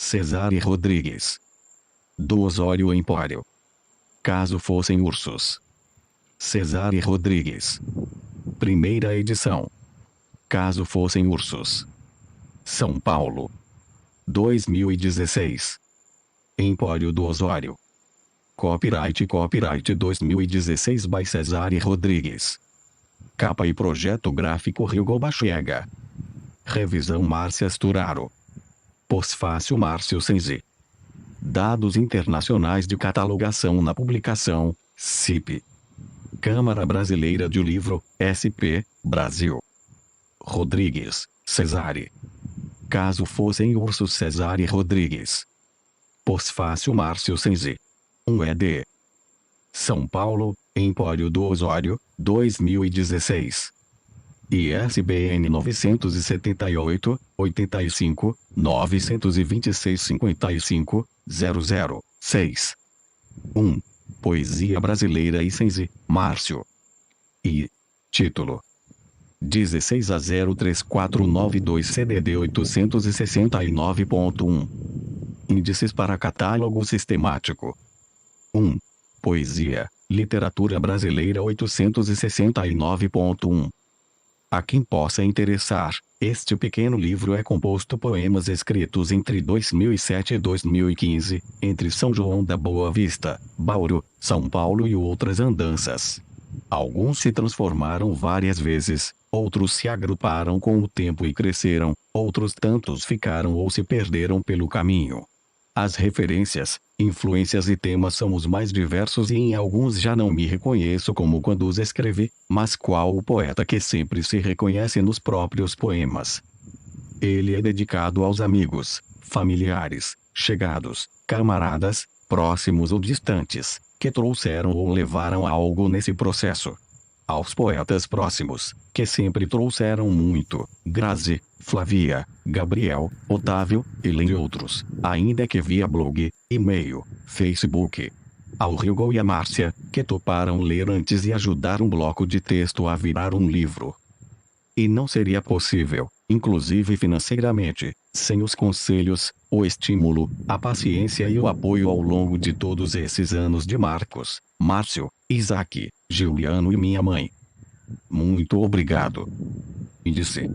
Cesare Rodrigues. Do Osório Empório. Caso fossem ursos. Cesare Rodrigues. Primeira edição. Caso fossem ursos. São Paulo. 2016. Empório do Osório. Copyright 2016 by Cesare Rodrigues. Capa e projeto gráfico Hugo Bachega. Revisão Márcia Sturaro. Pós-fácil Márcio Senzi. Dados internacionais de catalogação na publicação, CIP. Câmara Brasileira de Livro, SP, Brasil. Rodrigues, Cesare. Caso fossem ursos Cesare Rodrigues. Pós-fácil Márcio Senzi. 1 ed. São Paulo, Empório do Osório, 2016. ISBN 978, 85, 926 55, 006. 1. Poesia Brasileira e Senzi, Márcio. I. Título. 16 a 03492 CDD 869.1. Índices para catálogo sistemático. 1. Poesia, Literatura Brasileira 869.1. A quem possa interessar, este pequeno livro é composto poemas escritos entre 2007 e 2015, entre São João da Boa Vista, Bauru, São Paulo e outras andanças. Alguns se transformaram várias vezes, outros se agruparam com o tempo e cresceram, outros tantos ficaram ou se perderam pelo caminho. As referências, influências e temas são os mais diversos e em alguns já não me reconheço como quando os escrevi, mas qual o poeta que sempre se reconhece nos próprios poemas. Ele é dedicado aos amigos, familiares, chegados, camaradas, próximos ou distantes, que trouxeram ou levaram algo nesse processo. Aos poetas próximos, que sempre trouxeram muito, Grazi, Flávia, Gabriel, Otávio, e outros, ainda que via blog, e-mail, Facebook. Ao Hugo e a Márcia, que toparam ler antes e ajudar um bloco de texto a virar um livro. E não seria possível, inclusive financeiramente, sem os conselhos, o estímulo, a paciência e o apoio ao longo de todos esses anos de Marcos, Márcio, Isaac, Juliano e minha mãe. Muito obrigado. Índice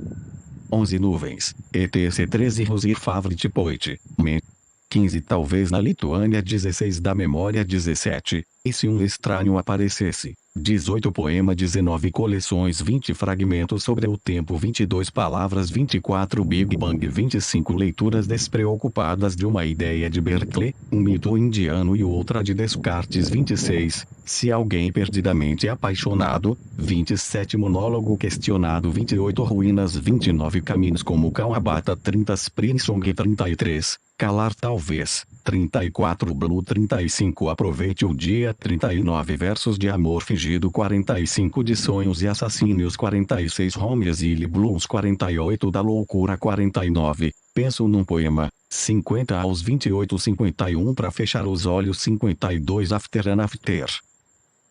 11 nuvens, ETC 13 Rosir Favre Poit, Men. 15 talvez na Lituânia 16 da memória 17, e se um estranho aparecesse, 18 poema 19 coleções 20 fragmentos sobre o tempo 22 palavras 24 Big Bang 25 leituras despreocupadas de uma ideia de Berkeley, um mito indiano e outra de Descartes 26, se alguém perdidamente apaixonado, 27 monólogo questionado 28 ruínas 29 caminhos como Kawabata 30 Springsong 33, calar talvez, 34 Blue 35 aproveite o dia 39 versos de amor fingido 45 de sonhos e assassínios 46 Homies e Blues 48 da loucura 49, penso num poema, 50 aos 28 51 pra fechar os olhos 52 After and After.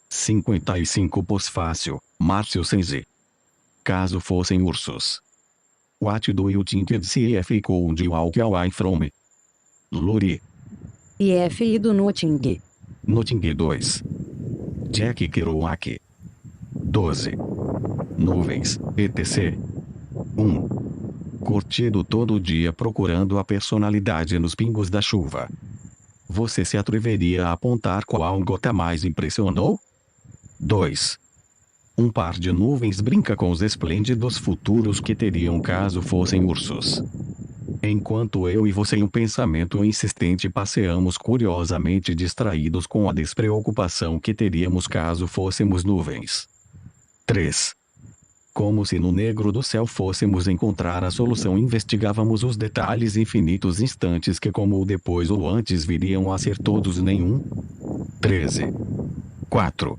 55 Pós-fácil, Márcio Senzi. Caso fossem ursos. What do you think if could walk away from? Luri. IF do Notting. Notting 2. Jack Kerouac. 12. Nuvens, etc. 1. Curtido todo dia procurando a personalidade nos pingos da chuva. Você se atreveria a apontar qual gota mais impressionou? 2. Um par de nuvens brinca com os esplêndidos futuros que teriam caso fossem ursos. Enquanto eu e você em um pensamento insistente passeamos curiosamente distraídos com a despreocupação que teríamos caso fôssemos nuvens. 3. Como se no negro do céu fôssemos encontrar a solução, investigávamos os detalhes infinitos instantes que como o depois ou antes viriam a ser todos nenhum. 13. 4.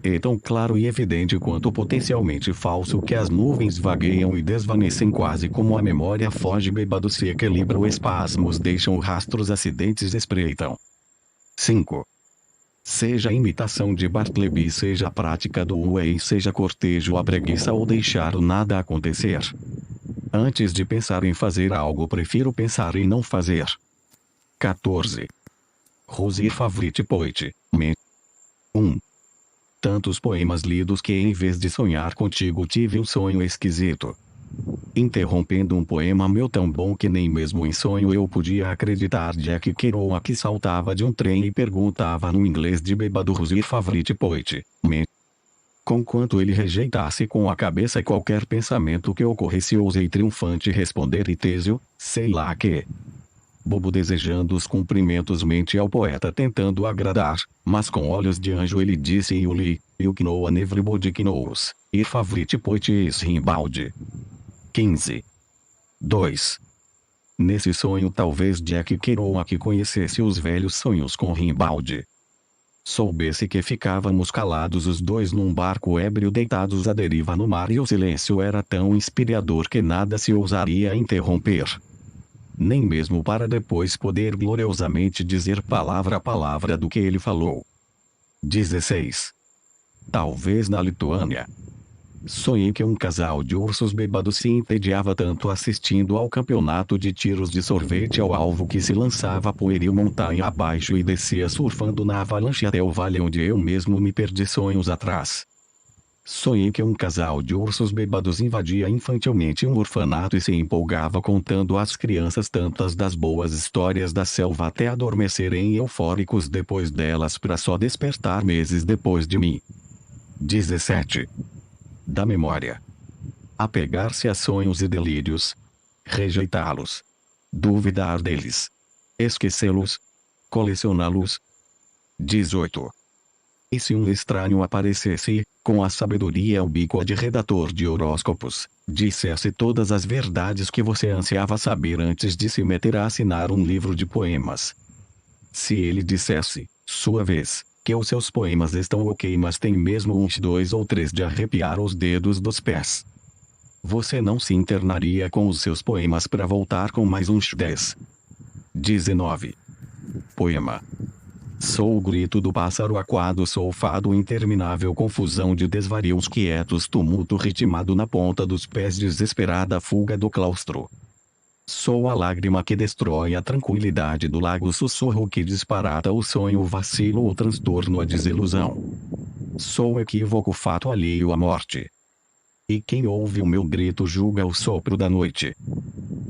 É tão claro e evidente quanto potencialmente falso que as nuvens vagueiam e desvanecem quase como a memória foge bêbado se equilibra ou espasmos deixam rastros acidentes espreitam. 5. Seja a imitação de Bartleby, seja a prática do Whey, seja cortejo a preguiça ou deixar o nada acontecer. Antes de pensar em fazer algo prefiro pensar em não fazer. 14. Rosir Favorite Poet, Me. 1. Tantos poemas lidos que em vez de sonhar contigo tive um sonho esquisito. Interrompendo um poema meu tão bom que nem mesmo em sonho eu podia acreditar. Jack Kerouac saltava de um trem e perguntava no inglês de bêbado Rosir Favorite Poet, Me. Conquanto ele rejeitasse com a cabeça qualquer pensamento que ocorresse, ousei triunfante responder e Tésio, sei lá que. Bobo desejando os cumprimentos mente ao poeta tentando agradar, mas com olhos de anjo ele disse e o li, you know and everybody knows, your favorite poet is Rimbaud. 15. 2. Nesse sonho talvez Jack Kerouac conhecesse os velhos sonhos com Rimbaud. Soubesse que ficávamos calados os dois num barco ébrio deitados à deriva no mar e o silêncio era tão inspirador que nada se ousaria interromper. Nem mesmo para depois poder gloriosamente dizer palavra a palavra do que ele falou. 16. Talvez na Lituânia. Sonhei que um casal de ursos bêbados se entediava tanto assistindo ao campeonato de tiros de sorvete ao alvo que se lançava pueril montanha abaixo e descia surfando na avalanche até o vale onde eu mesmo me perdi sonhos atrás. Sonhei que um casal de ursos bêbados invadia infantilmente um orfanato e se empolgava contando às crianças tantas das boas histórias da selva até adormecerem eufóricos depois delas para só despertar meses depois de mim. 17. Da memória. Apegar-se a sonhos e delírios. Rejeitá-los. Duvidar deles. Esquecê-los. Colecioná-los. 18. E se um estranho aparecesse, com a sabedoria ubíqua de redator de horóscopos, dissesse todas as verdades que você ansiava saber antes de se meter a assinar um livro de poemas? Se ele dissesse, sua vez, que os seus poemas estão ok mas tem mesmo uns 2 ou 3 de arrepiar os dedos dos pés, você não se internaria com os seus poemas para voltar com mais uns 10. 19. Poema. Sou o grito do pássaro aquado, sou o fado interminável, confusão de desvarios quietos, tumulto ritmado na ponta dos pés, desesperada fuga do claustro. Sou a lágrima que destrói a tranquilidade do lago, sussurro que disparata o sonho, vacilo ou transtorno, a desilusão. Sou o equívoco, fato alheio à morte. E quem ouve o meu grito julga o sopro da noite.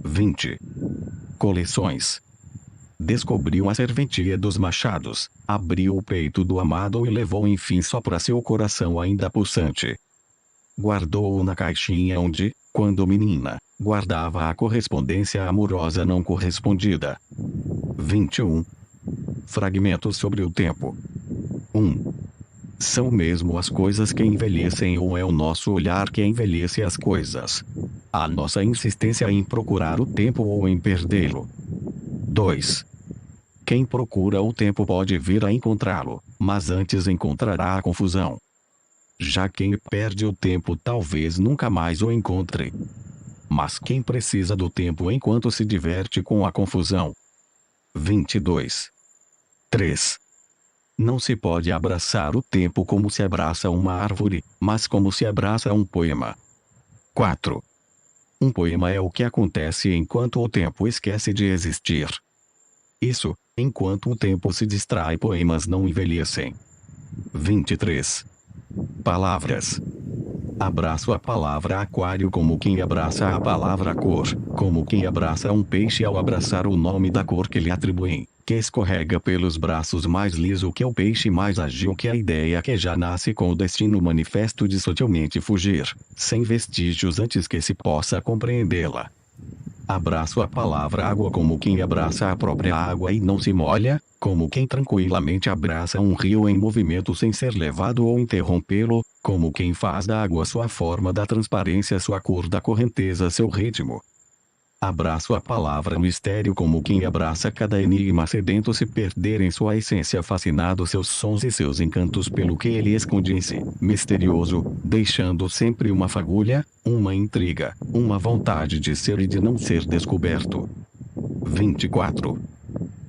20. Coleções. Descobriu a serventia dos machados, abriu o peito do amado e levou enfim só para seu coração ainda pulsante. Guardou-o na caixinha onde, quando menina, guardava a correspondência amorosa não correspondida. 21. Fragmentos sobre o tempo. 1. São mesmo as coisas que envelhecem ou é o nosso olhar que envelhece as coisas? A nossa insistência em procurar o tempo ou em perdê-lo? 2. Quem procura o tempo pode vir a encontrá-lo, mas antes encontrará a confusão. Já quem perde o tempo talvez nunca mais o encontre. Mas quem precisa do tempo enquanto se diverte com a confusão? 22. 3. Não se pode abraçar o tempo como se abraça uma árvore, mas como se abraça um poema. 4. Um poema é o que acontece enquanto o tempo esquece de existir. Isso, enquanto o tempo se distrai, poemas não envelhecem. 23. Palavras. Abraço a palavra aquário como quem abraça a palavra cor, como quem abraça um peixe ao abraçar o nome da cor que lhe atribuem, que escorrega pelos braços mais liso que o peixe, mais ágil que a ideia que já nasce com o destino manifesto de sutilmente fugir, sem vestígios antes que se possa compreendê-la. Abraço a palavra água como quem abraça a própria água e não se molha, como quem tranquilamente abraça um rio em movimento sem ser levado ou interrompê-lo, como quem faz da água sua forma, da transparência sua cor, da correnteza seu ritmo. Abraço a palavra mistério como quem abraça cada enigma sedento se perder em sua essência, fascinado seus sons e seus encantos pelo que ele esconde em si, misterioso, deixando sempre uma fagulha, uma intriga, uma vontade de ser e de não ser descoberto. 24.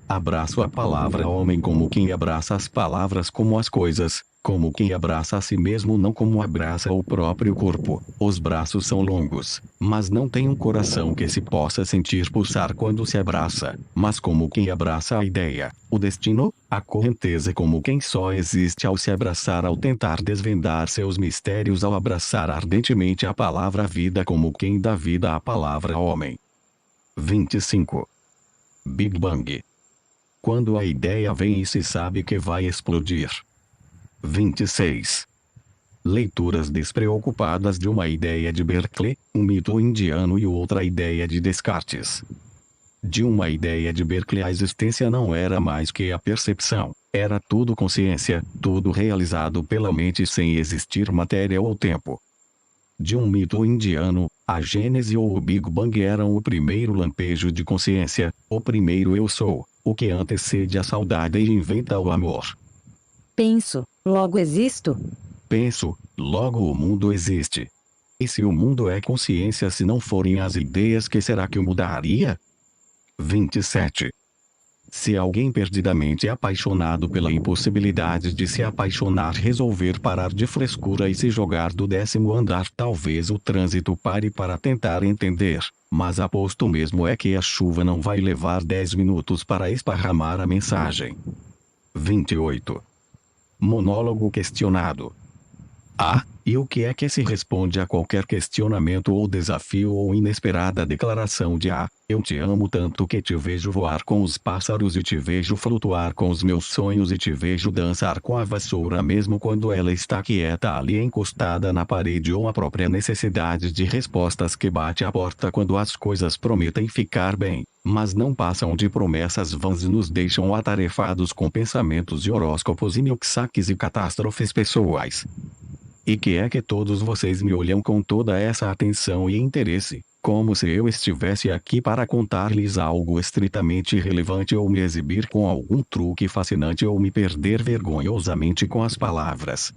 Abraço a palavra homem como quem abraça as palavras como as coisas, como quem abraça a si mesmo, não como abraça o próprio corpo. Os braços são longos, mas não tem um coração que se possa sentir pulsar quando se abraça, mas como quem abraça a ideia, o destino, a correnteza, como quem só existe ao se abraçar, ao tentar desvendar seus mistérios, ao abraçar ardentemente a palavra vida, como quem dá vida à palavra homem. 25. Big Bang. Quando a ideia vem e se sabe que vai explodir. 26. Leituras despreocupadas de uma ideia de Berkeley, um mito indiano e outra ideia de Descartes. De uma ideia de Berkeley, a existência não era mais que a percepção, era tudo consciência, tudo realizado pela mente sem existir matéria ou tempo. De um mito indiano, a Gênese ou o Big Bang eram o primeiro lampejo de consciência, o primeiro eu sou, o que antecede a saudade e inventa o amor. Penso, logo existo. Penso, logo o mundo existe. E se o mundo é consciência, se não forem as ideias, que será que o mudaria? 27. Se alguém perdidamente apaixonado pela impossibilidade de se apaixonar resolver parar de frescura e se jogar do 10º andar, talvez o trânsito pare para tentar entender, mas aposto mesmo é que a chuva não vai levar 10 minutos para esparramar a mensagem. 28. Monólogo questionado. E o que é que se responde a qualquer questionamento ou desafio ou inesperada declaração de eu te amo tanto que te vejo voar com os pássaros e te vejo flutuar com os meus sonhos e te vejo dançar com a vassoura mesmo quando ela está quieta ali encostada na parede, ou a própria necessidade de respostas que bate à porta quando as coisas prometem ficar bem, mas não passam de promessas vãs e nos deixam atarefados com pensamentos e horóscopos e milksakes e catástrofes pessoais. E que é que todos vocês me olham com toda essa atenção e interesse, como se eu estivesse aqui para contar-lhes algo estritamente relevante ou me exibir com algum truque fascinante ou me perder vergonhosamente com as palavras?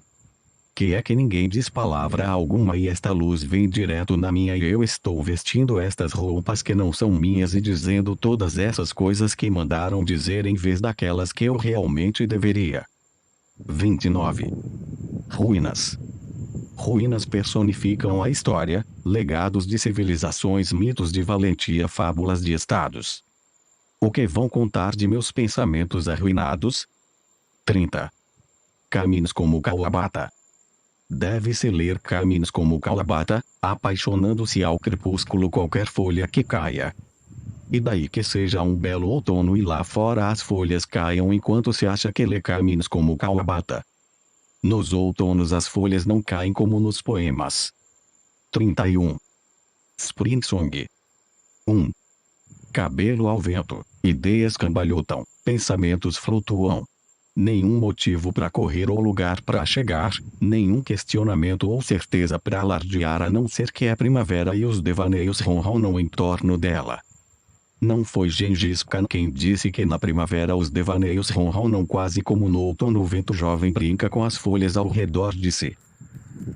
Que é que ninguém diz palavra alguma e esta luz vem direto na minha e eu estou vestindo estas roupas que não são minhas e dizendo todas essas coisas que mandaram dizer em vez daquelas que eu realmente deveria. 29. Ruínas. Ruínas personificam a história, legados de civilizações, mitos de valentia, fábulas de estados. O que vão contar de meus pensamentos arruinados? 30. Caminhos como Kawabata. Deve-se ler Caminhos como Kawabata, apaixonando-se ao crepúsculo qualquer folha que caia. E daí que seja um belo outono e lá fora as folhas caiam enquanto se acha que lê Caminhos como Kawabata. Nos outonos as folhas não caem como nos poemas. 31. Spring Song. 1. Cabelo ao vento, ideias cambalhotam, pensamentos flutuam. Nenhum motivo para correr ou lugar para chegar, nenhum questionamento ou certeza para alardear, a não ser que é primavera e os devaneios ronronam em torno dela. Não foi Gengis Khan quem disse que na primavera os devaneios ronronam quase como no outono o vento jovem brinca com as folhas ao redor de si.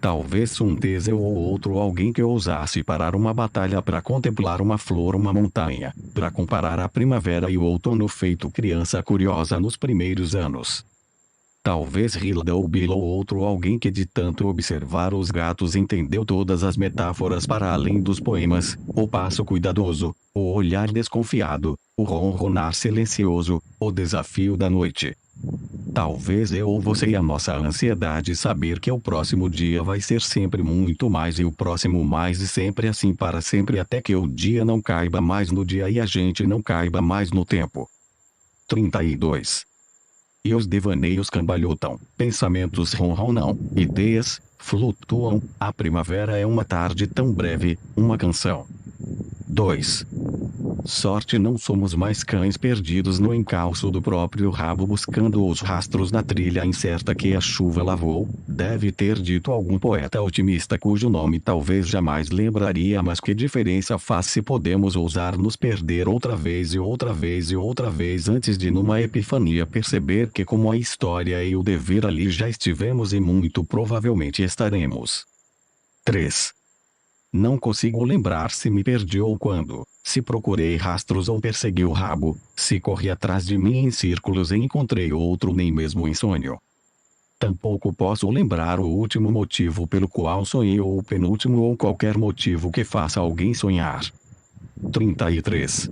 Talvez Sun Tzu ou outro alguém que ousasse parar uma batalha para contemplar uma flor, uma montanha, para comparar a primavera e o outono feito criança curiosa nos primeiros anos. Talvez Hilda ou Bill ou outro alguém que de tanto observar os gatos entendeu todas as metáforas para além dos poemas, o passo cuidadoso, o olhar desconfiado, o ronronar silencioso, o desafio da noite. Talvez eu ou você e a nossa ansiedade saber que o próximo dia vai ser sempre muito mais e o próximo mais e sempre assim para sempre até que o dia não caiba mais no dia e a gente não caiba mais no tempo. 32. E os devaneios cambalhotam, pensamentos ronronam, ideias flutuam, a primavera é uma tarde tão breve, uma canção. 2. Sorte não somos mais cães perdidos no encalço do próprio rabo buscando os rastros na trilha incerta que a chuva lavou, deve ter dito algum poeta otimista cujo nome talvez jamais lembraria, mas que diferença faz se podemos ousar nos perder outra vez e outra vez e outra vez antes de numa epifania perceber que como a história e o dever ali já estivemos e muito provavelmente estaremos. 3. Não consigo lembrar se me perdi ou quando, se procurei rastros ou persegui o rabo, se corri atrás de mim em círculos e encontrei outro nem mesmo em sonho. Tampouco posso lembrar o último motivo pelo qual sonhei ou o penúltimo ou qualquer motivo que faça alguém sonhar. 33.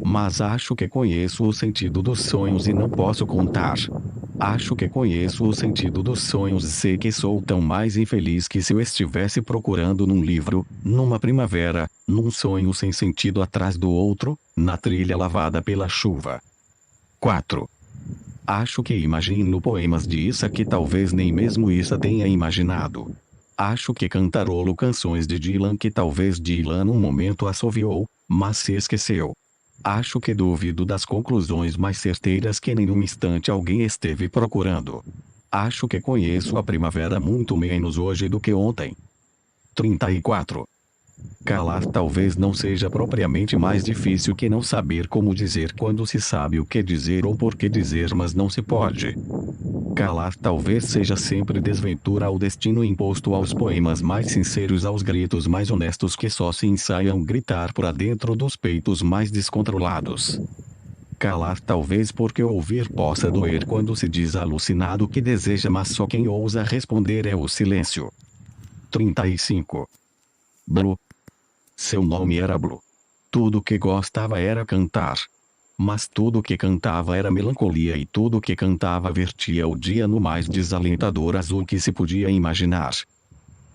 Mas acho que conheço o sentido dos sonhos e não posso contar. Acho que conheço o sentido dos sonhos e sei que sou tão mais infeliz que se eu estivesse procurando num livro, numa primavera, num sonho sem sentido atrás do outro, na trilha lavada pela chuva. 4. Acho que imagino poemas de Issa que talvez nem mesmo Issa tenha imaginado. Acho que cantarolo canções de Dylan que talvez Dylan num momento assoviou, mas se esqueceu. Acho que duvido das conclusões mais certeiras que nenhum instante alguém esteve procurando. Acho que conheço a primavera muito menos hoje do que ontem. 34. Calar talvez não seja propriamente mais difícil que não saber como dizer quando se sabe o que dizer ou por que dizer mas não se pode. Calar talvez seja sempre desventura ao destino imposto aos poemas mais sinceros aos gritos mais honestos que só se ensaiam gritar por dentro dos peitos mais descontrolados. Calar talvez porque ouvir possa doer quando se diz alucinado que deseja mas só quem ousa responder é o silêncio. 35. Blue. Seu nome era Blue. Tudo que gostava era cantar. Mas tudo que cantava era melancolia e tudo que cantava vertia o dia no mais desalentador azul que se podia imaginar.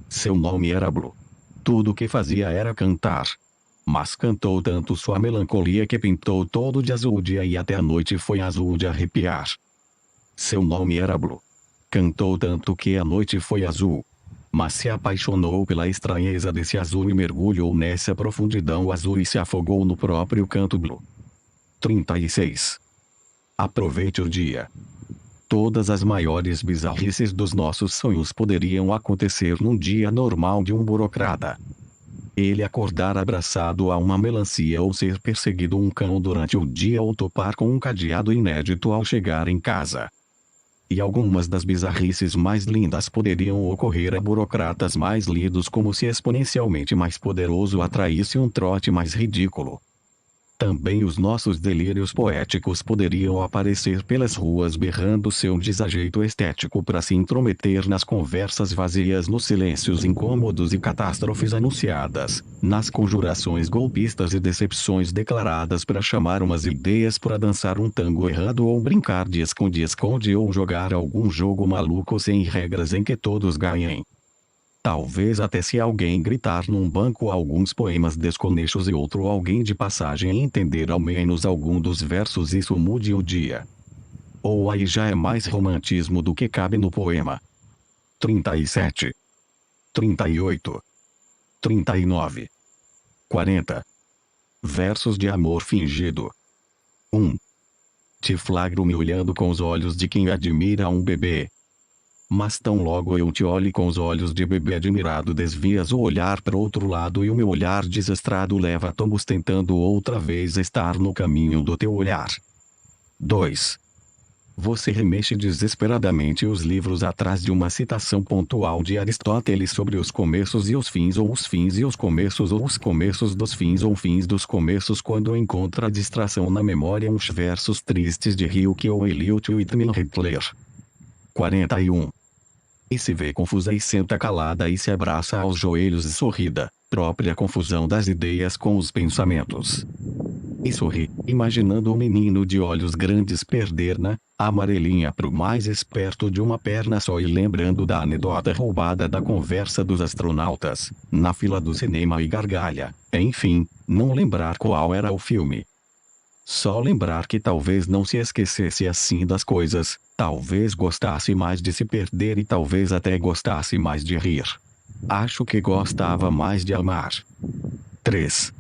Seu nome era Blue. Tudo que fazia era cantar. Mas cantou tanto sua melancolia que pintou todo de azul o dia e até a noite foi azul de arrepiar. Seu nome era Blue. Cantou tanto que a noite foi azul. Mas se apaixonou pela estranheza desse azul e mergulhou nessa profundidão azul e se afogou no próprio canto Blue. 36. Aproveite o dia. Todas as maiores bizarrices dos nossos sonhos poderiam acontecer num dia normal de um burocrata. Ele acordar abraçado a uma melancia ou ser perseguido um cão durante o dia ou topar com um cadeado inédito ao chegar em casa. E algumas das bizarrices mais lindas poderiam ocorrer a burocratas mais lidos como se exponencialmente mais poderoso atraísse um trote mais ridículo. Também os nossos delírios poéticos poderiam aparecer pelas ruas berrando seu desajeito estético para se intrometer nas conversas vazias nos silêncios incômodos e catástrofes anunciadas, nas conjurações golpistas e decepções declaradas para chamar umas ideias para dançar um tango errado ou brincar de esconde-esconde ou jogar algum jogo maluco sem regras em que todos ganhem. Talvez até se alguém gritar num banco alguns poemas desconexos e outro alguém de passagem entender ao menos algum dos versos isso mude o dia. Ou aí já é mais romantismo do que cabe no poema. 37. 38. 39. 40. Versos de amor fingido. 1. Te flagro me olhando com os olhos de quem admira um bebê. Mas tão logo eu te olho com os olhos de bebê admirado desvias o olhar para outro lado e o meu olhar desastrado leva a tombos tentando outra vez estar no caminho do teu olhar. 2. Você remexe desesperadamente os livros atrás de uma citação pontual de Aristóteles sobre os começos e os fins ou os fins e os começos ou os começos dos fins ou fins dos começos quando encontra distração na memória uns versos tristes de Rilke ou Eliot Whitman Hitler. 41. E se vê confusa e senta calada e se abraça aos joelhos e sorrida, própria confusão das ideias com os pensamentos. E sorri, imaginando o menino de olhos grandes perder na amarelinha pro mais esperto de uma perna só e lembrando da anedota roubada da conversa dos astronautas, na fila do cinema e gargalha, enfim, não lembrar qual era o filme. Só lembrar que talvez não se esquecesse assim das coisas, talvez gostasse mais de se perder e talvez até gostasse mais de rir. Acho que gostava mais de amar. 3.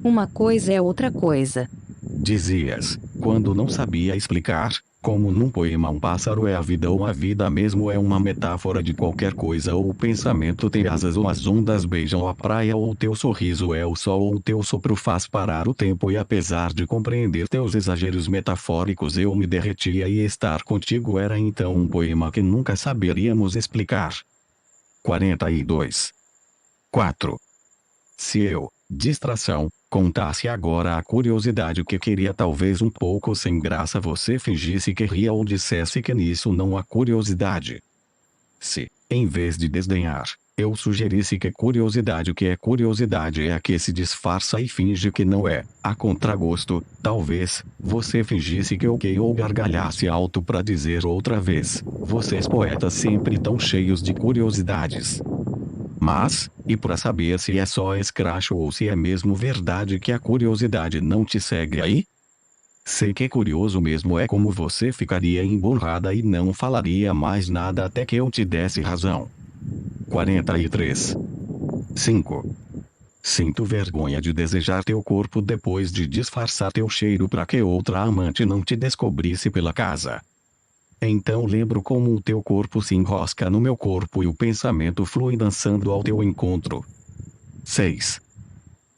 Uma coisa é outra coisa. Dizias, quando não sabia explicar, como num poema um pássaro é a vida ou a vida mesmo é uma metáfora de qualquer coisa ou o pensamento tem asas ou as ondas beijam a praia ou o teu sorriso é o sol ou o teu sopro faz parar o tempo e apesar de compreender teus exageros metafóricos eu me derretia e estar contigo era então um poema que nunca saberíamos explicar. 42. 4. Se eu, distração, Contasse agora a curiosidade que queria, talvez um pouco sem graça você fingisse que ria ou dissesse que nisso não há curiosidade. Se, em vez de desdenhar, eu sugerisse que curiosidade que é curiosidade é a que se disfarça e finge que não é, a contragosto, talvez, você fingisse que ok ou gargalhasse alto para dizer outra vez, vocês poetas sempre tão cheios de curiosidades. Mas, e para saber se é só escracho ou se é mesmo verdade que a curiosidade não te segue aí? Sei que curioso mesmo é como você ficaria emburrada e não falaria mais nada até que eu te desse razão. 43. 5. Sinto vergonha de desejar teu corpo depois de disfarçar teu cheiro para que outra amante não te descobrisse pela casa. Então lembro como o teu corpo se enrosca no meu corpo e o pensamento flui dançando ao teu encontro. 6.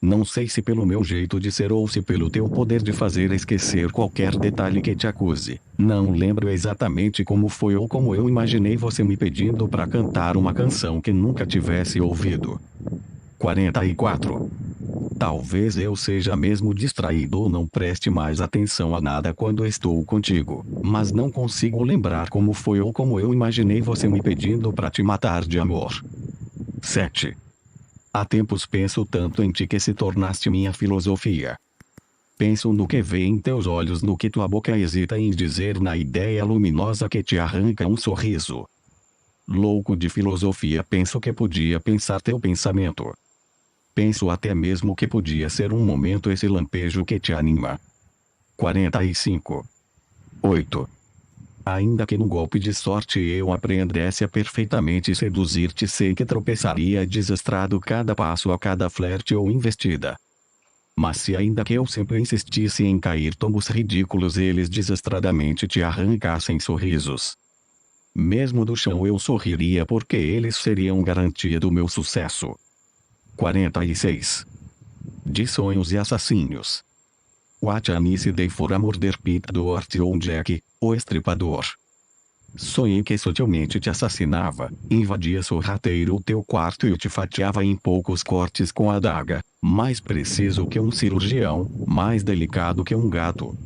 Não sei se pelo meu jeito de ser ou se pelo teu poder de fazer esquecer qualquer detalhe que te acuse. Não lembro exatamente como foi ou como eu imaginei você me pedindo para cantar uma canção que nunca tivesse ouvido. 44. Talvez eu seja mesmo distraído ou não preste mais atenção a nada quando estou contigo, mas não consigo lembrar como foi ou como eu imaginei você me pedindo para te matar de amor. 7. Há tempos penso tanto em ti que se tornaste minha filosofia. Penso no que vê em teus olhos, no que tua boca hesita em dizer, na ideia luminosa que te arranca um sorriso. Louco de filosofia, penso que podia pensar teu pensamento. Penso até mesmo que podia ser um momento esse lampejo que te anima. 45. 8. Ainda que no golpe de sorte eu aprendesse a perfeitamente seduzir-te, sei que tropeçaria desastrado cada passo, a cada flerte ou investida. Mas se ainda que eu sempre insistisse em cair tombos ridículos, eles desastradamente te arrancassem sorrisos, mesmo do chão eu sorriria, porque eles seriam garantia do meu sucesso. 46. De sonhos e assassínios. What a nice day for a murder Pete Doherty ou Jack, o estripador. Sonhei que sutilmente te assassinava, invadia sorrateiro o teu quarto e te fatiava em poucos cortes com a adaga, mais preciso que um cirurgião, mais delicado que um gato.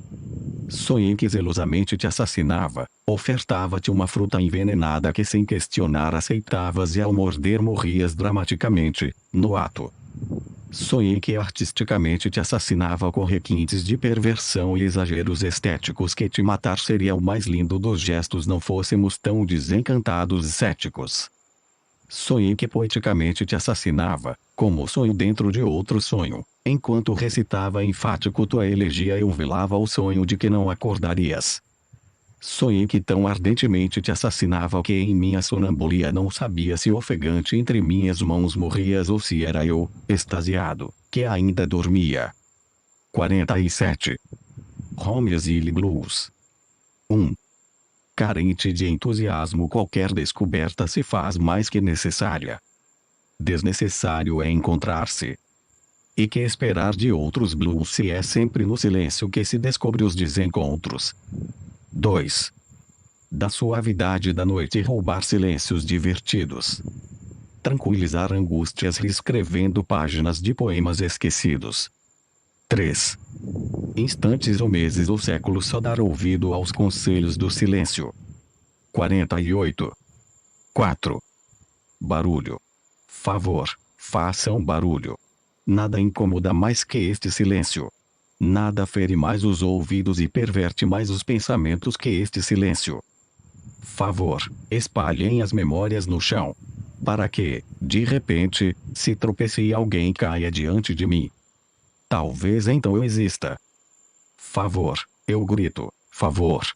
Sonhei que zelosamente te assassinava, ofertava-te uma fruta envenenada que sem questionar aceitavas e ao morder morrias dramaticamente, no ato. Sonhei que artisticamente te assassinava com requintes de perversão e exageros estéticos, que te matar seria o mais lindo dos gestos não fôssemos tão desencantados e céticos. Sonhei que poeticamente te assassinava, como sonho dentro de outro sonho. Enquanto recitava enfático tua elegia eu velava o sonho de que não acordarias. Sonhei que tão ardentemente te assassinava que em minha sonambulia não sabia se ofegante entre minhas mãos morrias ou se era eu, extasiado, que ainda dormia. 47. Homiesile Blues. 1. Carente de entusiasmo, qualquer descoberta se faz mais que necessária. Desnecessário é encontrar-se. E que esperar de outros blues se é sempre no silêncio que se descobre os desencontros. 2. Da suavidade da noite roubar silêncios divertidos. Tranquilizar angústias reescrevendo páginas de poemas esquecidos. 3. Instantes ou meses ou séculos só dar ouvido aos conselhos do silêncio. 48. 4. Barulho. Favor, façam barulho. Nada incomoda mais que este silêncio. Nada fere mais os ouvidos e perverte mais os pensamentos que este silêncio. Favor, espalhem as memórias no chão, para que, de repente, se tropece e alguém caia diante de mim. Talvez então eu exista. Favor, eu grito, favor.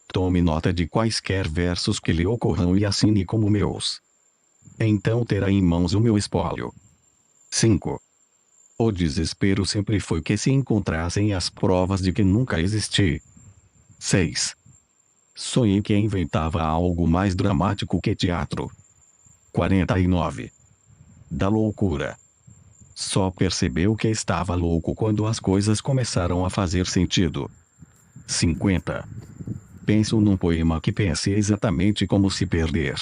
Tome nota de quaisquer versos que lhe ocorram e assine como meus. Então terá em mãos o meu espólio. 5. O desespero sempre foi que se encontrassem as provas de que nunca existi. 6. Sonhei que inventava algo mais dramático que teatro. 49. Da loucura. Só percebeu que estava louco quando as coisas começaram a fazer sentido. 50. Penso num poema que pense exatamente como se perder.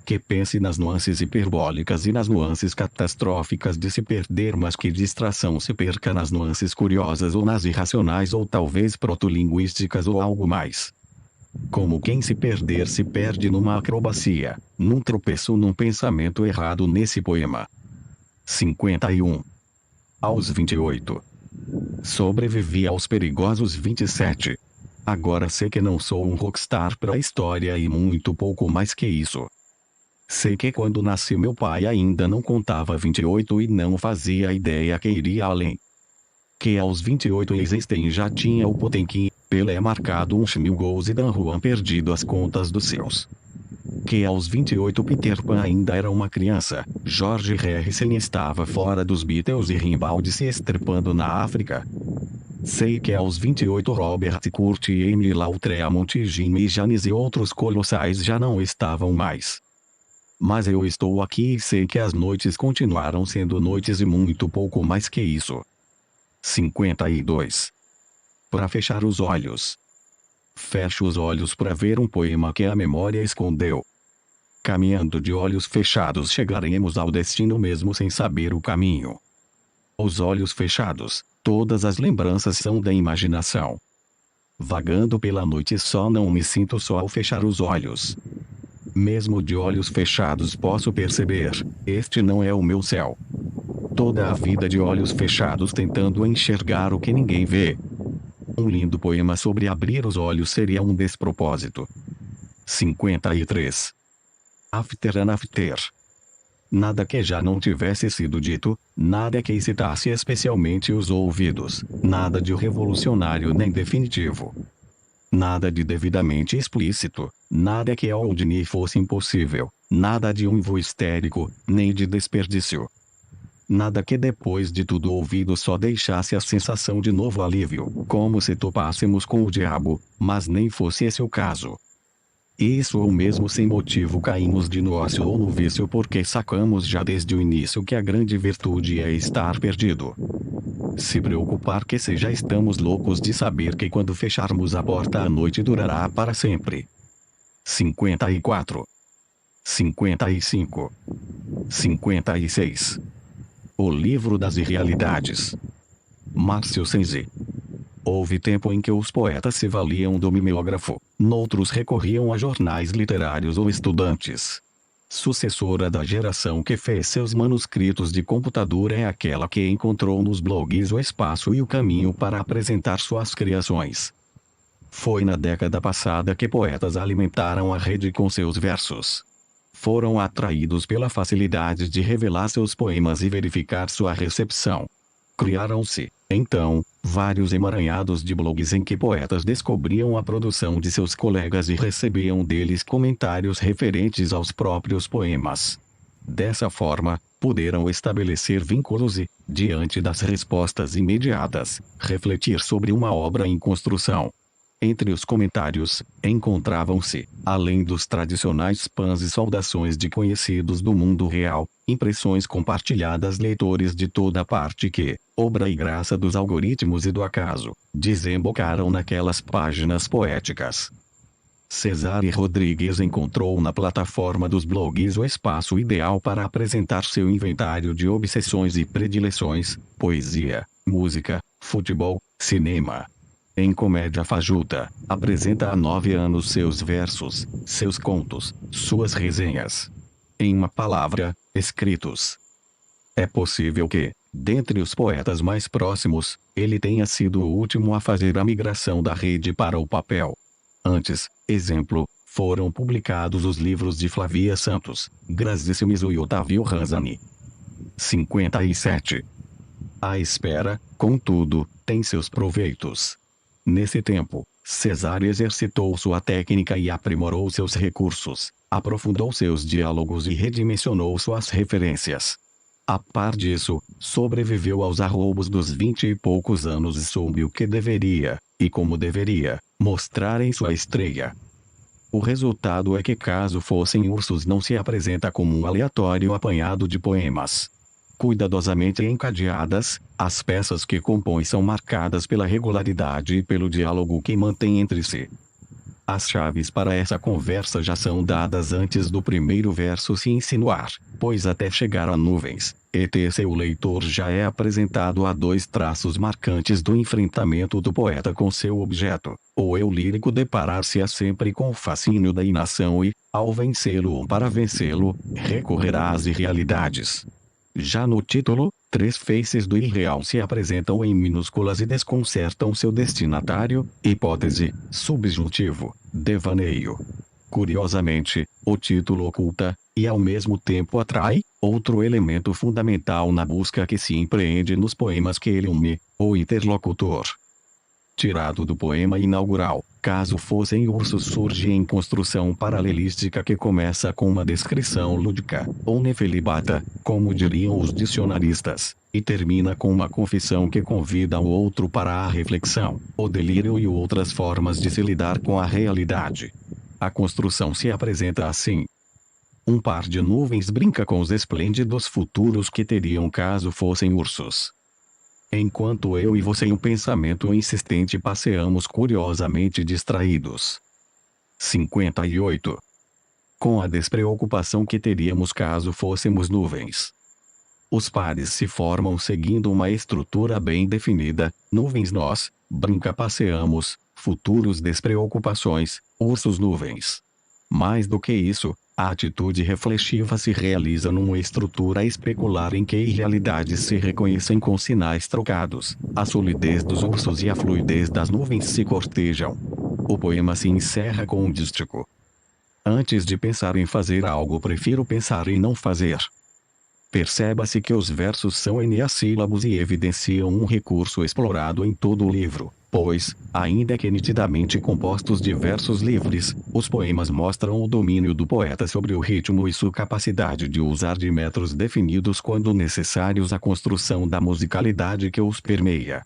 que pense nas nuances hiperbólicas e nas nuances catastróficas de se perder, mas que distração se perca nas nuances curiosas ou nas irracionais ou talvez protolinguísticas ou algo mais. Como quem se perder se perde numa acrobacia, num tropeço, num pensamento errado nesse poema. 51. Aos 28. Sobrevivi aos perigosos 27. Agora sei que não sou um rockstar pra história e muito pouco mais que isso. Sei que quando nasci meu pai ainda não contava 28 e não fazia ideia que iria além. Que aos 28 Eisenstein já tinha o Potemkin, Pelé marcado uns 1000 gols e Dan Juan perdido as contas dos seus. Que aos 28 Peter Pan ainda era uma criança, George Harrison estava fora dos Beatles e Rimbaud se estrepando na África. Sei que aos 28 Robert Kurt e Emile Lautréamont, Jimmy Janis e outros colossais já não estavam mais. Mas eu estou aqui e sei que as noites continuaram sendo noites e muito pouco mais que isso. 52. Para fechar os olhos. Fecho os olhos para ver um poema que a memória escondeu. Caminhando de olhos fechados chegaremos ao destino mesmo sem saber o caminho. Os olhos fechados, todas as lembranças são da imaginação. Vagando pela noite só não me sinto só ao fechar os olhos. Mesmo de olhos fechados posso perceber, este não é o meu céu. Toda a vida de olhos fechados tentando enxergar o que ninguém vê. Um lindo poema sobre abrir os olhos seria um despropósito. 53. After and after. Nada que já não tivesse sido dito, nada que excitasse especialmente os ouvidos, nada de revolucionário nem definitivo. Nada de devidamente explícito, nada que ao Aldini fosse impossível, nada de uivo histérico, nem de desperdício. Nada que depois de tudo ouvido só deixasse a sensação de novo alívio, como se topássemos com o diabo, mas nem fosse esse o caso. Isso ou mesmo sem motivo caímos de no ócio ou no vício porque sacamos já desde o início que a grande virtude é estar perdido. Se preocupar que se já estamos loucos de saber que quando fecharmos a porta a noite durará para sempre. 54. 55. 56. O livro das irrealidades. Márcio Senzi. Houve tempo em que os poetas se valiam do mimeógrafo, noutros recorriam a jornais literários ou estudantes. Sucessora da geração que fez seus manuscritos de computador é aquela que encontrou nos blogs o espaço e o caminho para apresentar suas criações. Foi na década passada que poetas alimentaram a rede com seus versos. Foram atraídos pela facilidade de revelar seus poemas e verificar sua recepção. Criaram-se, então, vários emaranhados de blogs em que poetas descobriam a produção de seus colegas e recebiam deles comentários referentes aos próprios poemas. Dessa forma, puderam estabelecer vínculos e, diante das respostas imediatas, refletir sobre uma obra em construção. Entre os comentários, encontravam-se, além dos tradicionais spams e saudações de conhecidos do mundo real, impressões compartilhadas leitores de toda parte que, obra e graça dos algoritmos e do acaso, desembocaram naquelas páginas poéticas. Cesare Rodrigues encontrou na plataforma dos blogs o espaço ideal para apresentar seu inventário de obsessões e predileções, poesia, música, futebol, cinema. Em Comédia Fajuta, apresenta há 9 anos seus versos, seus contos, suas resenhas. Em uma palavra, escritos. É possível que, dentre os poetas mais próximos, ele tenha sido o último a fazer a migração da rede para o papel. Antes, exemplo, foram publicados os livros de Flavia Santos, Grazi Simiso e Otávio Ranzani. 57. A espera, contudo, tem seus proveitos. Nesse tempo, Cesare exercitou sua técnica e aprimorou seus recursos, aprofundou seus diálogos e redimensionou suas referências. A par disso, sobreviveu aos arroubos dos 20 e poucos anos e soube o que deveria, e como deveria, mostrar em sua estreia. O resultado é que caso fossem ursos não se apresenta como um aleatório apanhado de poemas. Cuidadosamente encadeadas, as peças que compõem são marcadas pela regularidade e pelo diálogo que mantém entre si. As chaves para essa conversa já são dadas antes do primeiro verso se insinuar, pois até chegar a nuvens, seu leitor já é apresentado a dois traços marcantes do enfrentamento do poeta com seu objeto. O eu lírico deparar-se-á sempre com o fascínio da inação e, ao vencê-lo ou para vencê-lo, recorrerá às irrealidades. Já no título, três faces do irreal se apresentam em minúsculas e desconcertam seu destinatário: hipótese, subjuntivo, devaneio. Curiosamente, o título oculta, e ao mesmo tempo atrai, outro elemento fundamental na busca que se empreende nos poemas que ele une: o interlocutor. Tirado do poema inaugural, Caso Fossem Ursos, surge em construção paralelística que começa com uma descrição lúdica, ou nefelibata, como diriam os dicionaristas, e termina com uma confissão que convida o outro para a reflexão, o delírio e outras formas de se lidar com a realidade. A construção se apresenta assim. Um par de nuvens brinca com os esplêndidos futuros que teriam caso fossem ursos. Enquanto eu e você em um pensamento insistente passeamos curiosamente distraídos. 58. Com a despreocupação que teríamos caso fôssemos nuvens. Os pares se formam seguindo uma estrutura bem definida: nuvens nós, brinca passeamos, futuros despreocupações, ursos nuvens. Mais do que isso, a atitude reflexiva se realiza numa estrutura especular em que irrealidades se reconhecem com sinais trocados. A solidez dos ursos e a fluidez das nuvens se cortejam. O poema se encerra com um dístico. Antes de pensar em fazer algo, prefiro pensar em não fazer. Perceba-se que os versos são eneassílabos e evidenciam um recurso explorado em todo o livro, pois, ainda que nitidamente compostos de versos livres, os poemas mostram o domínio do poeta sobre o ritmo e sua capacidade de usar de metros definidos quando necessários à construção da musicalidade que os permeia.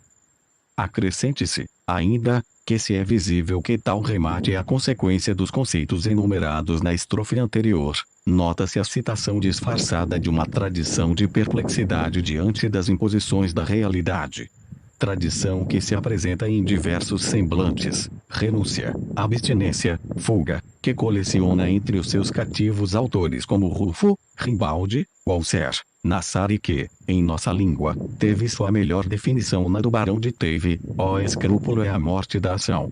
Acrescente-se, ainda, que se é visível que tal remate é a consequência dos conceitos enumerados na estrofe anterior, nota-se a citação disfarçada de uma tradição de perplexidade diante das imposições da realidade. Tradição que se apresenta em diversos semblantes: renúncia, abstinência, fuga, que coleciona entre os seus cativos autores como Rufo, Rimbaldi, Walser, Nassar e que, em nossa língua, teve sua melhor definição na do Barão de Teve: o escrúpulo é a morte da ação.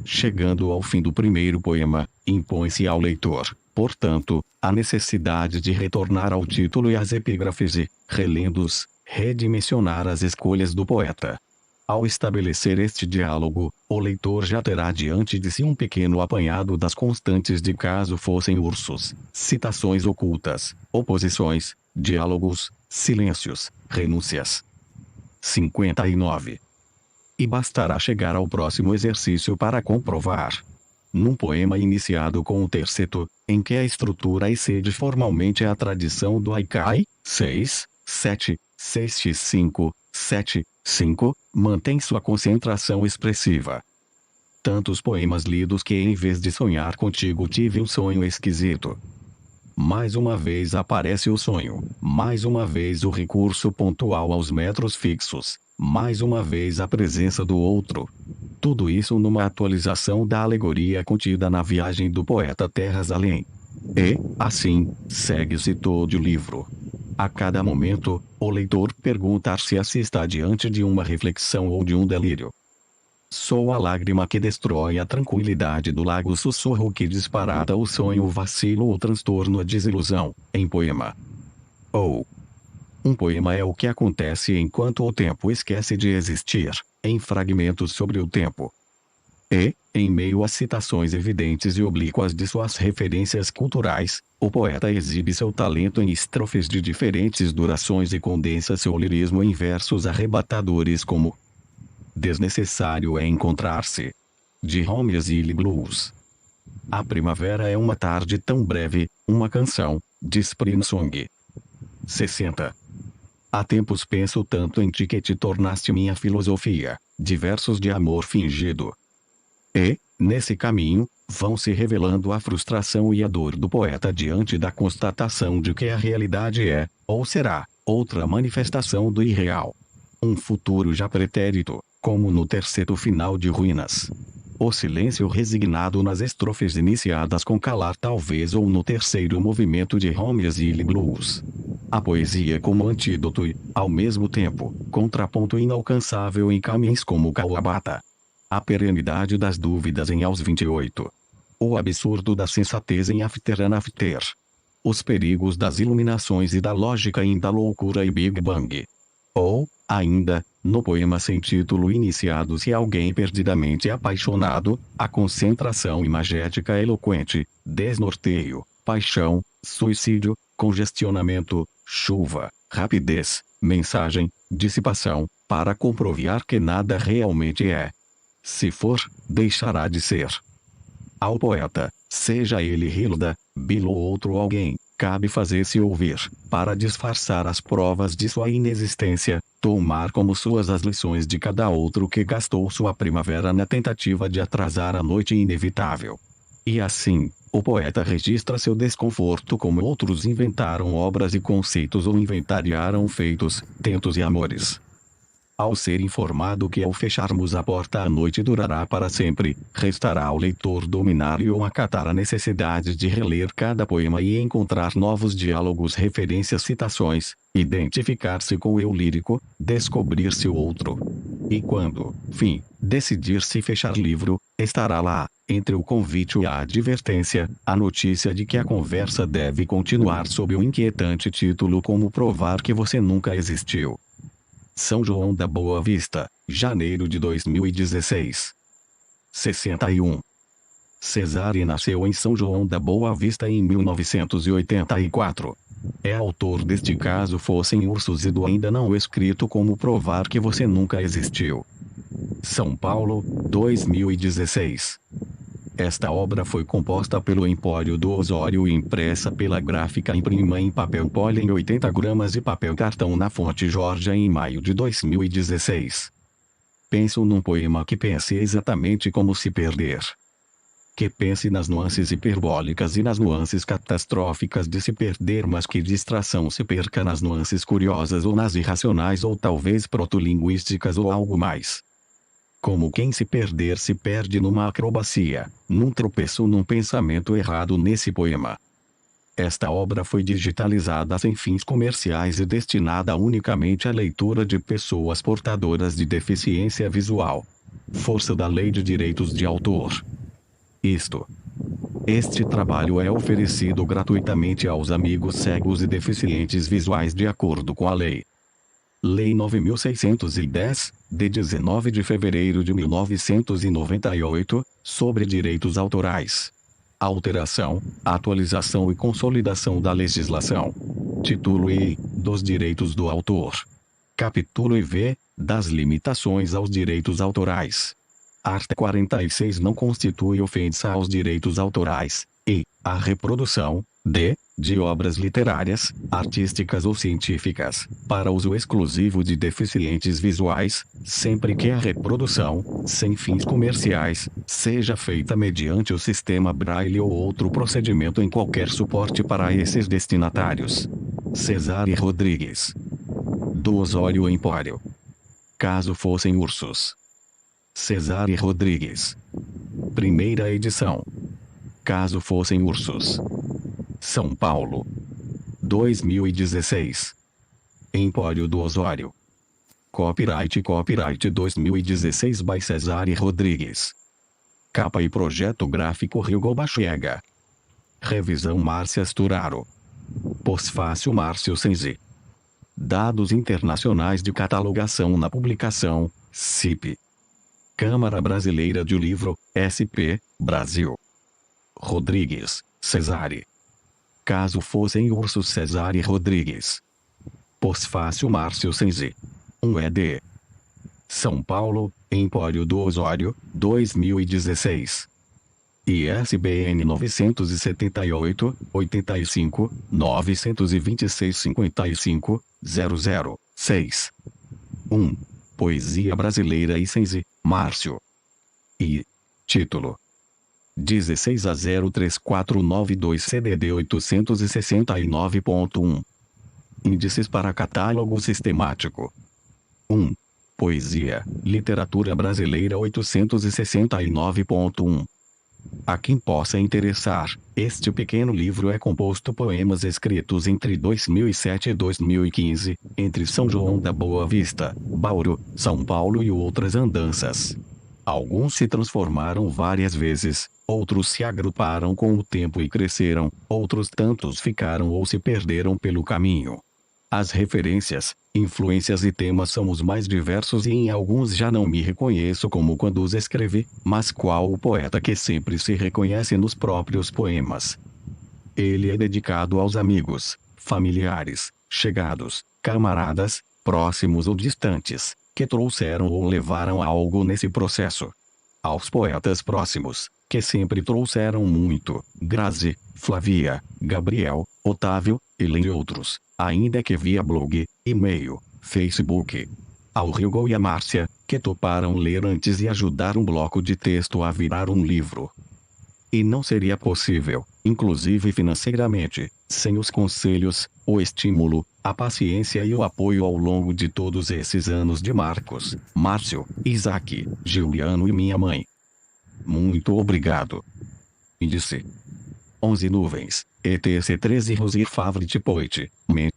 Chegando ao fim do primeiro poema, impõe-se ao leitor, portanto, a necessidade de retornar ao título e às epígrafes e, relendo-os, redimensionar as escolhas do poeta. Ao estabelecer este diálogo, o leitor já terá diante de si um pequeno apanhado das constantes de Caso Fossem Ursos: citações ocultas, oposições, diálogos, silêncios, renúncias. 59. E bastará chegar ao próximo exercício para comprovar. Num poema iniciado com o terceto, em que a estrutura excede formalmente a tradição do haikai, 6, 7, 6x5, 7, 5, mantém sua concentração expressiva. Tantos poemas lidos que em vez de sonhar contigo tive um sonho esquisito. Mais uma vez aparece o sonho, mais uma vez o recurso pontual aos metros fixos, mais uma vez a presença do outro. Tudo isso numa atualização da alegoria contida na viagem do poeta terras além. E, assim, segue-se todo o livro. A cada momento, o leitor perguntar-se se está diante de uma reflexão ou de um delírio. Sou a lágrima que destrói a tranquilidade do lago, sussurro que disparata o sonho, o vacilo ou transtorno, a desilusão, em poema. Ou um poema é o que acontece enquanto o tempo esquece de existir, em fragmentos sobre o tempo. E, em meio às citações evidentes e oblíquas de suas referências culturais, o poeta exibe seu talento em estrofes de diferentes durações e condensa seu lirismo em versos arrebatadores como Desnecessário é encontrar-se, de Holmes e Blues. A primavera é uma tarde tão breve, uma canção, de Spring Song. 60. Há tempos penso tanto em ti que te tornaste minha filosofia, de versos de amor fingido. E, nesse caminho, vão se revelando a frustração e a dor do poeta diante da constatação de que a realidade é, ou será, outra manifestação do irreal. Um futuro já pretérito, como no terceto final de Ruínas. O silêncio resignado nas estrofes iniciadas com calar talvez ou no terceiro movimento de Homer's Illy Blues. A poesia como antídoto e, ao mesmo tempo, contraponto inalcançável em caminhos como Kawabata. A perenidade das dúvidas em Aos 28. O absurdo da sensatez em After and After. Os perigos das iluminações e da lógica em Da Loucura e Big Bang. Ou, ainda, no poema sem título iniciado Se Alguém Perdidamente Apaixonado, a concentração imagética eloquente, desnorteio, paixão, suicídio, congestionamento, chuva, rapidez, mensagem, dissipação, para comprovar que nada realmente é. Se for, deixará de ser. Ao poeta, seja ele Hilda, Bill ou outro alguém, cabe fazer-se ouvir, para disfarçar as provas de sua inexistência, tomar como suas as lições de cada outro que gastou sua primavera na tentativa de atrasar a noite inevitável. E assim, o poeta registra seu desconforto como outros inventaram obras e conceitos ou inventariaram feitos, tentos e amores. Ao ser informado que ao fecharmos a porta a noite durará para sempre, restará ao leitor dominar e ou acatar a necessidade de reler cada poema e encontrar novos diálogos, referências, citações, identificar-se com o eu lírico, descobrir-se o outro. E quando, fim, decidir-se fechar livro, estará lá, entre o convite e a advertência, a notícia de que a conversa deve continuar sob o inquietante título Como Provar que Você Nunca Existiu. São João da Boa Vista, janeiro de 2016. 61. Cesare nasceu em São João da Boa Vista em 1984. É autor deste caso Fossem Ursos e do ainda não escrito Como Provar que Você Nunca Existiu. São Paulo, 2016. Esta obra foi composta pelo Empório do Osório e impressa pela Gráfica Imprima em papel poli em 80 gramas e papel cartão na Fonte Georgia em maio de 2016. Penso num poema que pense exatamente como se perder. Que pense nas nuances hiperbólicas e nas nuances catastróficas de se perder, mas que distração se perca nas nuances curiosas ou nas irracionais ou talvez protolinguísticas ou algo mais. Como quem se perder se perde numa acrobacia, num tropeço, num pensamento errado nesse poema. Esta obra foi digitalizada sem fins comerciais e destinada unicamente à leitura de pessoas portadoras de deficiência visual. Força da Lei de Direitos de Autor. Este trabalho é oferecido gratuitamente aos amigos cegos e deficientes visuais de acordo com a Lei. Lei 9.610, de 19 de fevereiro de 1998, sobre direitos autorais. Alteração, atualização e consolidação da legislação. Título I, dos direitos do autor. Capítulo IV, das limitações aos direitos autorais. Art. 46 não constitui ofensa aos direitos autorais, e a reprodução, de obras literárias, artísticas ou científicas, para uso exclusivo de deficientes visuais, sempre que a reprodução, sem fins comerciais, seja feita mediante o sistema Braille ou outro procedimento em qualquer suporte para esses destinatários. Cesare Rodrigues. Do Osório Empório. Caso Fossem Ursos. Cesare Rodrigues. Primeira edição. Caso Fossem Ursos. São Paulo. 2016. Empório do Osório. Copyright 2016 by Cesare Rodrigues. Capa e projeto gráfico Rigo Bachega. Revisão Márcia Sturaro. Pós-fácil Márcio Senzi. Dados internacionais de catalogação na publicação, CIP. Câmara Brasileira de Livro, SP, Brasil. Rodrigues, Cesare. Caso Fossem Ursos, Cesare Rodrigues. Pós-fácil Márcio Senzi. 1 ed. São Paulo, Empório do Osório, 2016. ISBN 978, 85, 926 55, 006. 1. Poesia Brasileira e Senzi, Márcio. I. Título. 16 a 03492 CDD 869.1. Índices para catálogo sistemático. 1. Poesia, Literatura Brasileira 869.1. A quem possa interessar, este pequeno livro é composto poemas escritos entre 2007 e 2015, entre São João da Boa Vista, Bauru, São Paulo e outras andanças. Alguns se transformaram várias vezes, outros se agruparam com o tempo e cresceram, outros tantos ficaram ou se perderam pelo caminho. As referências, influências e temas são os mais diversos e em alguns já não me reconheço como quando os escrevi, mas qual o poeta que sempre se reconhece nos próprios poemas. Ele é dedicado aos amigos, familiares, chegados, camaradas, próximos ou distantes, que trouxeram ou levaram algo nesse processo. Aos poetas próximos, que sempre trouxeram muito, Grazi, Flavia, Gabriel, Otávio, e outros, ainda que via blog, e-mail, Facebook. Ao Hugo e a Márcia, que toparam ler antes e ajudar um bloco de texto a virar um livro. E não seria possível, inclusive financeiramente, sem os conselhos, o estímulo, a paciência e o apoio ao longo de todos esses anos de Marcos, Márcio, Isaac, Juliano e minha mãe. Muito obrigado. Índice 11 nuvens, ETC 13 Rosir Favorite Poet, Men.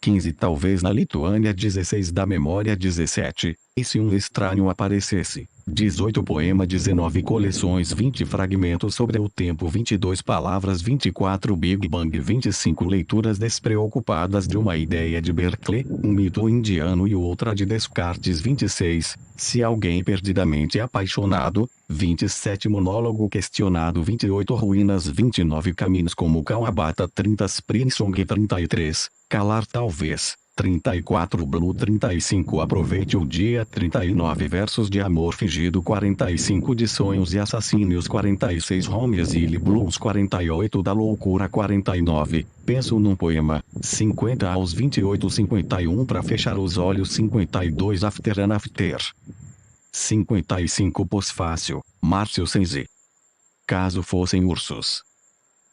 15 talvez na Lituânia 16 da memória 17, e se um estranho aparecesse, 18 poema 19 coleções 20 fragmentos sobre o tempo 22 palavras 24 Big Bang 25 leituras despreocupadas de uma ideia de Berkeley, um mito indiano e outra de Descartes 26, se alguém perdidamente apaixonado, 27 monólogo questionado 28 ruínas 29 caminhos como Kawabata 30 Springsong 33, calar talvez, 34 Blue 35 aproveite o dia 39 versos de amor fingido 45 de sonhos e assassínios 46 Homies e Blues 48 da loucura 49, penso num poema, 50 aos 28 51 pra fechar os olhos 52 After and After. 55 Pós-fácil, Márcio Senzi. Caso fossem ursos.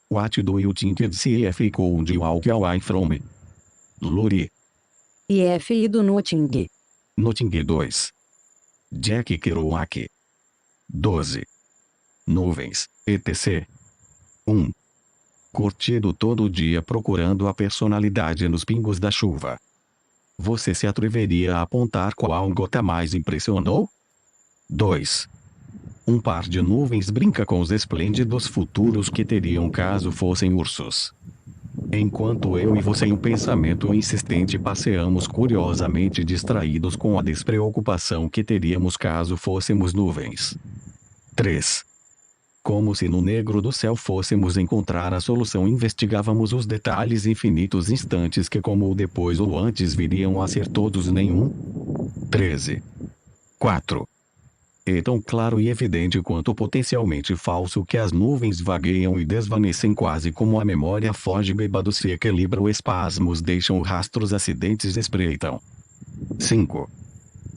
What do you think if could walk away from? Luri. IF do Notting. Notting 2. Jack Kerouac. 12. Nuvens, etc. 1. Curtido todo dia procurando a personalidade nos pingos da chuva. Você se atreveria a apontar qual gota mais impressionou? 2. Um par de nuvens brinca com os esplêndidos futuros que teriam caso fossem ursos. Enquanto eu e você em um pensamento insistente passeamos curiosamente distraídos com a despreocupação que teríamos caso fôssemos nuvens. 3. Como se no negro do céu fôssemos encontrar a solução, investigávamos os detalhes infinitos instantes que como o depois ou antes viriam a ser todos nenhum. 13. 4. É tão claro e evidente quanto potencialmente falso que as nuvens vagueiam e desvanecem quase como a memória foge bêbado se equilibra ou espasmos deixam rastros acidentes espreitam. 5.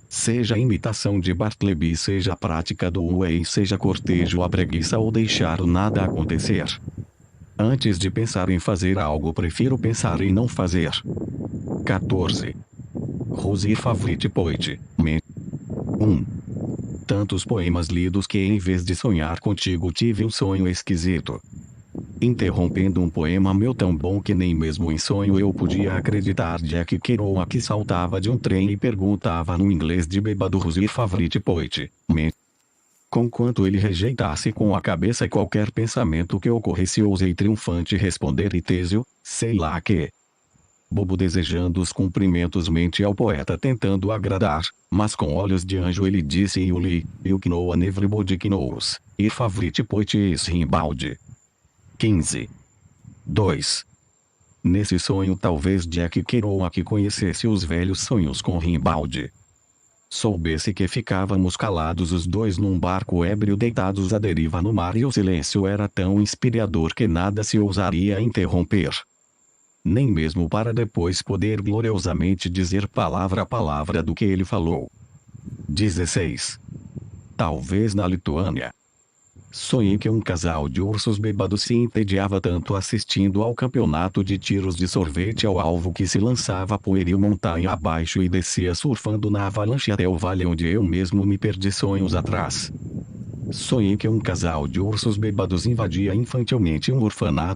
Seja a imitação de Bartleby, seja a prática do Whey, seja cortejo a preguiça ou deixar o nada acontecer. Antes de pensar em fazer algo prefiro pensar em não fazer. 14. Rosir Favorite Poet, Men. 1. Tantos poemas lidos que em vez de sonhar contigo tive um sonho esquisito. Interrompendo um poema meu tão bom que nem mesmo em sonho eu podia acreditar. Jack Kerouac saltava de um trem e perguntava no inglês de bêbado Rosir Favorite Poet, Men. Conquanto ele rejeitasse com a cabeça qualquer pensamento que ocorresse, ousei triunfante responder e Tésio, sei lá que. Bobo desejando os cumprimentos mente ao poeta tentando agradar, mas com olhos de anjo ele disse you know and everybody knows, your favorite poet is Rimbaud. 15. 2. Nesse sonho talvez Jack Kerouac conhecesse os velhos sonhos com Rimbaud. Soubesse que ficávamos calados os dois num barco ébrio deitados à deriva no mar e o silêncio era tão inspirador que nada se ousaria interromper. Nem mesmo para depois poder gloriosamente dizer palavra a palavra do que ele falou. 16. Talvez na Lituânia. Sonhei que um casal de ursos bêbados se entediava tanto assistindo ao campeonato de tiros de sorvete ao alvo que se lançava pueril montanha abaixo e descia surfando na avalanche até o vale onde eu mesmo me perdi sonhos atrás. Sonhei que um casal de ursos bêbados invadia infantilmente um orfanato